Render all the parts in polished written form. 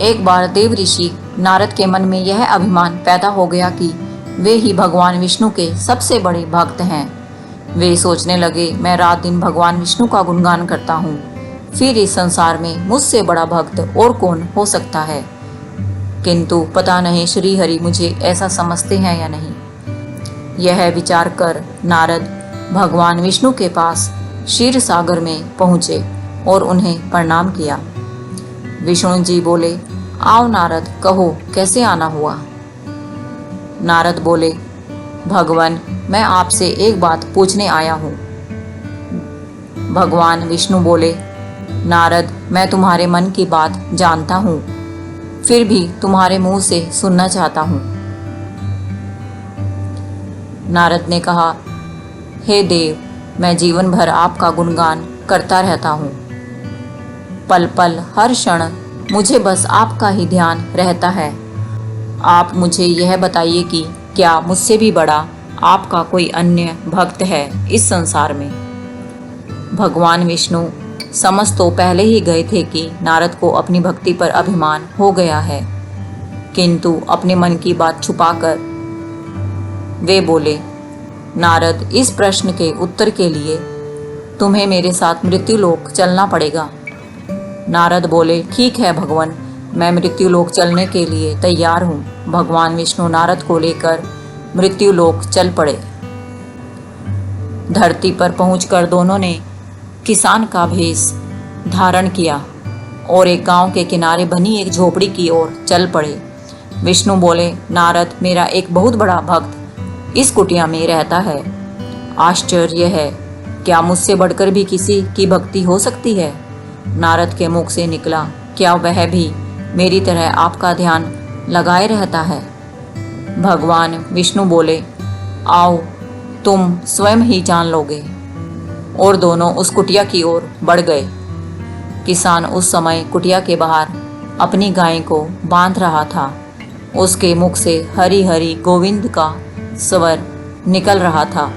एक बार देव ऋषि नारद के मन में यह अभिमान पैदा हो गया कि वे ही भगवान विष्णु के सबसे बड़े भक्त हैं। वे सोचने लगे, मैं रात दिन भगवान विष्णु का गुणगान करता हूँ, फिर इस संसार में मुझसे बड़ा भक्त और कौन हो सकता है। किंतु पता नहीं श्री हरि मुझे ऐसा समझते हैं या नहीं। यह विचार कर नारद भगवान विष्णु के पास क्षीर सागर में पहुँचे और उन्हें प्रणाम किया। विष्णु जी बोले, आओ नारद, कहो कैसे आना हुआ। नारद बोले, भगवान मैं आपसे एक बात पूछने आया हूँ। भगवान विष्णु बोले, नारद मैं तुम्हारे मन की बात जानता हूँ, फिर भी तुम्हारे मुंह से सुनना चाहता हूँ। नारद ने कहा, हे देव, मैं जीवन भर आपका गुणगान करता रहता हूँ। पल पल हर क्षण मुझे बस आपका ही ध्यान रहता है। आप मुझे यह बताइए कि क्या मुझसे भी बड़ा आपका कोई अन्य भक्त है इस संसार में। भगवान विष्णु समझ तो पहले ही गए थे कि नारद को अपनी भक्ति पर अभिमान हो गया है, किंतु अपने मन की बात छुपाकर वे बोले, नारद इस प्रश्न के उत्तर के लिए तुम्हें मेरे साथ मृत्युलोक चलना पड़ेगा। नारद बोले, ठीक है भगवान, मैं मृत्युलोक चलने के लिए तैयार हूँ। भगवान विष्णु नारद को लेकर मृत्युलोक चल पड़े। धरती पर पहुंचकर दोनों ने किसान का भेष धारण किया और एक गांव के किनारे बनी एक झोपड़ी की ओर चल पड़े। विष्णु बोले, नारद मेरा एक बहुत बड़ा भक्त इस कुटिया में रहता है। आश्चर्य है, क्या मुझसे बढ़कर भी किसी की भक्ति हो सकती है। नारद के मुख से निकला, क्या वह भी मेरी तरह आपका ध्यान लगाए रहता है। भगवान विष्णु बोले, आओ तुम स्वयं ही जान लोगे। और दोनों उस कुटिया की ओर बढ़ गए। किसान उस समय कुटिया के बाहर अपनी गाय को बांध रहा था। उसके मुख से हरि हरि गोविंद का स्वर निकल रहा था।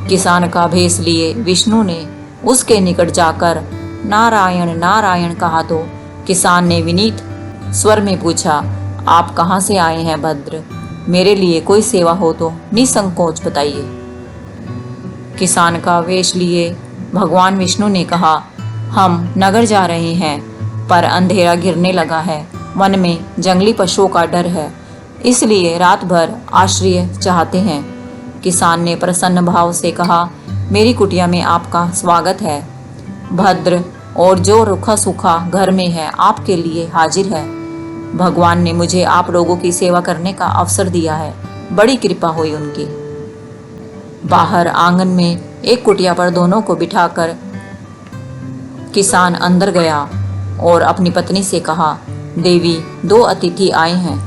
किसान का भेष लिए विष्णु ने उसके निकट जाकर नारायण नारायण कहा तो किसान ने विनीत स्वर में पूछा, आप कहाँ से आए हैं भद्र, मेरे लिए कोई सेवा हो तो निसंकोच बताइए। किसान का वेश लिए भगवान विष्णु ने कहा, हम नगर जा रहे हैं, पर अंधेरा गिरने लगा है, वन में जंगली पशुओं का डर है, इसलिए रात भर आश्रय चाहते हैं। किसान ने प्रसन्न भाव से कहा, मेरी कुटिया में आपका स्वागत है। भद्र और जो रूखा सूखा घर में है आपके लिए हाजिर है। भगवान ने मुझे आप लोगों की सेवा करने का अवसर दिया है, बड़ी कृपा हुई उनकी। बाहर आंगन में एक कुटिया पर दोनों को बिठाकर किसान अंदर गया और अपनी पत्नी से कहा, देवी दो अतिथि आए हैं।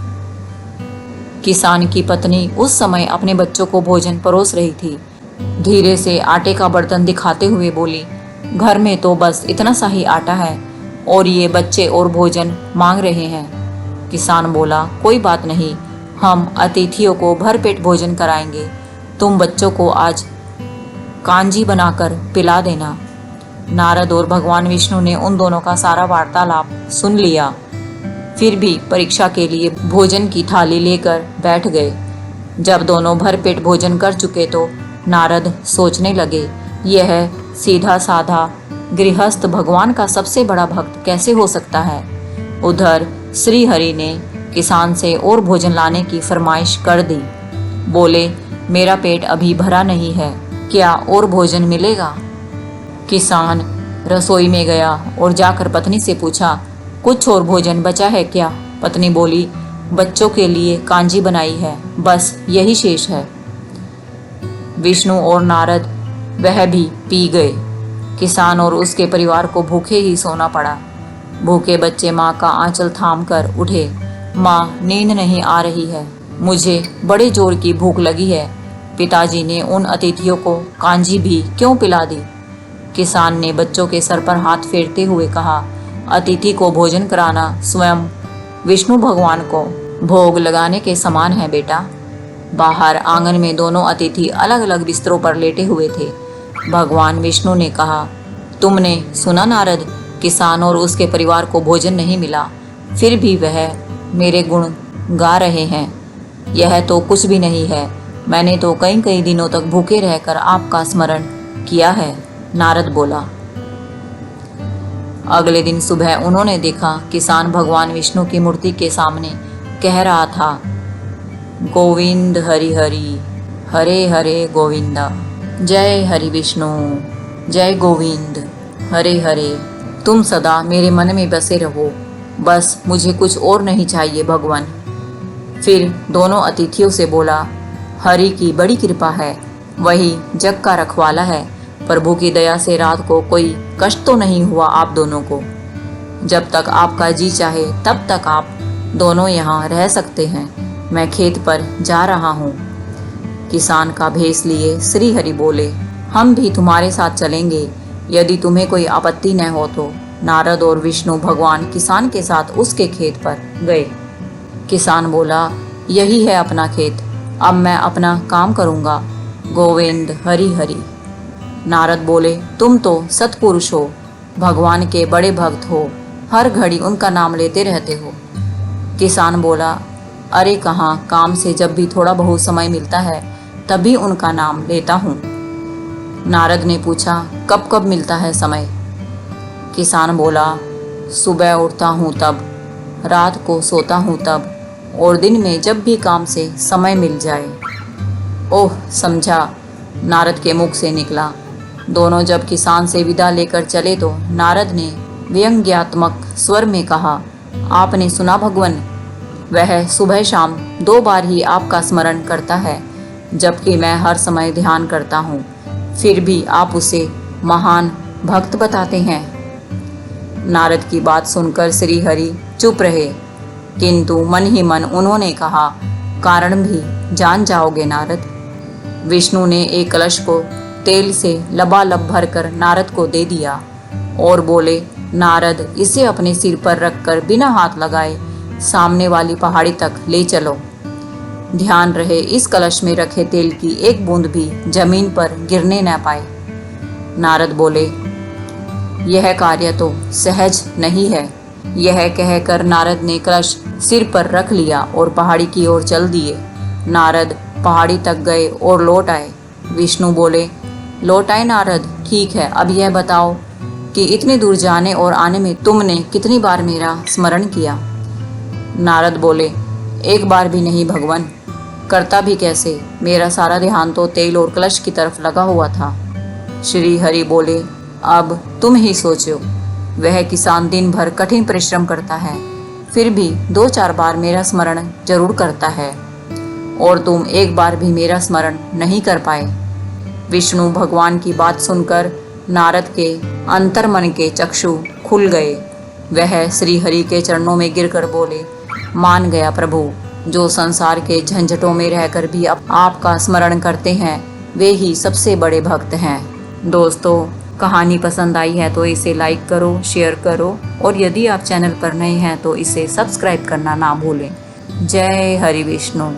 किसान की पत्नी उस समय अपने बच्चों को भोजन परोस रही थी। धीरे से आटे का बर्तन दिखाते हुए बोली, घर में तो बस इतना सा ही आटा है और ये बच्चे और भोजन मांग रहे हैं। किसान बोला, कोई बात नहीं, हम अतिथियों को भरपेट भोजन कराएंगे, तुम बच्चों को आज कांजी बनाकर पिला देना। नारद और भगवान विष्णु ने उन दोनों का सारा वार्तालाप सुन लिया, फिर भी परीक्षा के लिए भोजन की थाली लेकर बैठ गए। जब दोनों भरपेट भोजन कर चुके तो नारद सोचने लगे, यह सीधा साधा गृहस्थ भगवान का सबसे बड़ा भक्त कैसे हो सकता है। उधर श्री हरि ने किसान से और भोजन लाने की फरमाइश कर दी। बोले, मेरा पेट अभी भरा नहीं है, क्या और भोजन मिलेगा। किसान रसोई में गया और जाकर पत्नी से पूछा, कुछ और भोजन बचा है क्या। पत्नी बोली, बच्चों के लिए कांजी बनाई है, बस यही शेष है। विष्णु और नारद वह भी पी गए। किसान और उसके परिवार को भूखे ही सोना पड़ा। भूखे बच्चे माँ का आंचल थाम कर उठे, माँ नींद नहीं आ रही है, मुझे बड़े जोर की भूख लगी है। पिताजी ने उन अतिथियों को कांजी भी क्यों पिला दी। किसान ने बच्चों के सर पर हाथ फेरते हुए कहा, अतिथि को भोजन कराना स्वयं विष्णु भगवान को भोग लगाने के समान है बेटा। बाहर आंगन में दोनों अतिथि अलग अलग बिस्तरों पर लेटे हुए थे। भगवान विष्णु ने कहा, तुमने सुना नारद, किसान और उसके परिवार को भोजन नहीं मिला, फिर भी वह मेरे गुण गा रहे हैं। यह तो कुछ भी नहीं है। मैंने तो कई कई दिनों तक भूखे रहकर आपका स्मरण किया है, नारद बोला। अगले दिन सुबह उन्होंने देखा किसान भगवान विष्णु की मूर्ति के सामने कह रहा था, गोविंद हरि हरि, हरे हरे गोविंदा, जय हरि विष्णु, जय गोविंद हरे हरे। तुम सदा मेरे मन में बसे रहो, बस मुझे कुछ और नहीं चाहिए भगवान। फिर दोनों अतिथियों से बोला, हरि की बड़ी कृपा है, वही जग का रखवाला है। प्रभु की दया से रात को कोई कष्ट तो नहीं हुआ आप दोनों को। जब तक आपका जी चाहे तब तक आप दोनों यहाँ रह सकते हैं। मैं खेत पर जा रहा हूँ। किसान का भेष लिए श्री हरि बोले, हम भी तुम्हारे साथ चलेंगे यदि तुम्हें कोई आपत्ति न हो तो। नारद और विष्णु भगवान किसान के साथ उसके खेत पर गए। किसान बोला, यही है अपना खेत, अब मैं अपना काम करूँगा। गोविंद हरि हरि। नारद बोले, तुम तो सत्पुरुष हो, भगवान के बड़े भक्त हो, हर घड़ी उनका नाम लेते रहते हो। किसान बोला, अरे कहाँ, काम से जब भी थोड़ा बहुत समय मिलता है तभी उनका नाम लेता हूँ। नारद ने पूछा, कब कब मिलता है समय? किसान बोला, सुबह उठता हूँ तब, रात को सोता हूँ तब, और दिन में जब भी काम से समय मिल जाए। ओह समझा, नारद के मुख से निकला। दोनों जब किसान से विदा लेकर चले तो नारद ने व्यंग्यात्मक स्वर में कहा, आपने सुना भगवान, वह सुबह शाम 2 बार ही आपका स्मरण करता है, जबकि मैं हर समय ध्यान करता हूँ, फिर भी आप उसे महान भक्त बताते हैं। नारद की बात सुनकर श्री हरि चुप रहे, किंतु मन ही मन उन्होंने कहा, कारण भी जान जाओगे नारद। विष्णु ने एक कलश को तेल से लबालब भरकर नारद को दे दिया और बोले, नारद इसे अपने सिर पर रखकर बिना हाथ लगाए सामने वाली पहाड़ी तक ले चलो। ध्यान रहे इस कलश में रखे तेल की एक बूंद भी जमीन पर गिरने न पाए। नारद बोले, यह कार्य तो सहज नहीं है। यह कहकर नारद ने कलश सिर पर रख लिया और पहाड़ी की ओर चल दिए। नारद पहाड़ी तक गए और लौट आए। विष्णु बोले, लौट आए नारद, ठीक है, अब यह बताओ कि इतनी दूर जाने और आने में तुमने कितनी बार मेरा स्मरण किया? नारद बोले, एक बार भी नहीं भगवान, करता भी कैसे, मेरा सारा ध्यान तो तेल और कलश की तरफ लगा हुआ था। श्री हरि बोले, अब तुम ही सोचो, वह किसान दिन भर कठिन परिश्रम करता है, फिर भी 2-4 बार मेरा स्मरण जरूर करता है, और तुम एक बार भी मेरा स्मरण नहीं कर पाए। विष्णु भगवान की बात सुनकर नारद के अंतर्मन के चक्षु खुल गए। वह श्री हरि के चरणों में गिरकर बोले, मान गया प्रभु, जो संसार के झंझटों में रहकर भी आपका स्मरण करते हैं, वे ही सबसे बड़े भक्त हैं। दोस्तों, कहानी पसंद आई है तो इसे लाइक करो, शेयर करो, और यदि आप चैनल पर नए हैं तो इसे सब्सक्राइब करना ना भूलें। जय हरि विष्णु।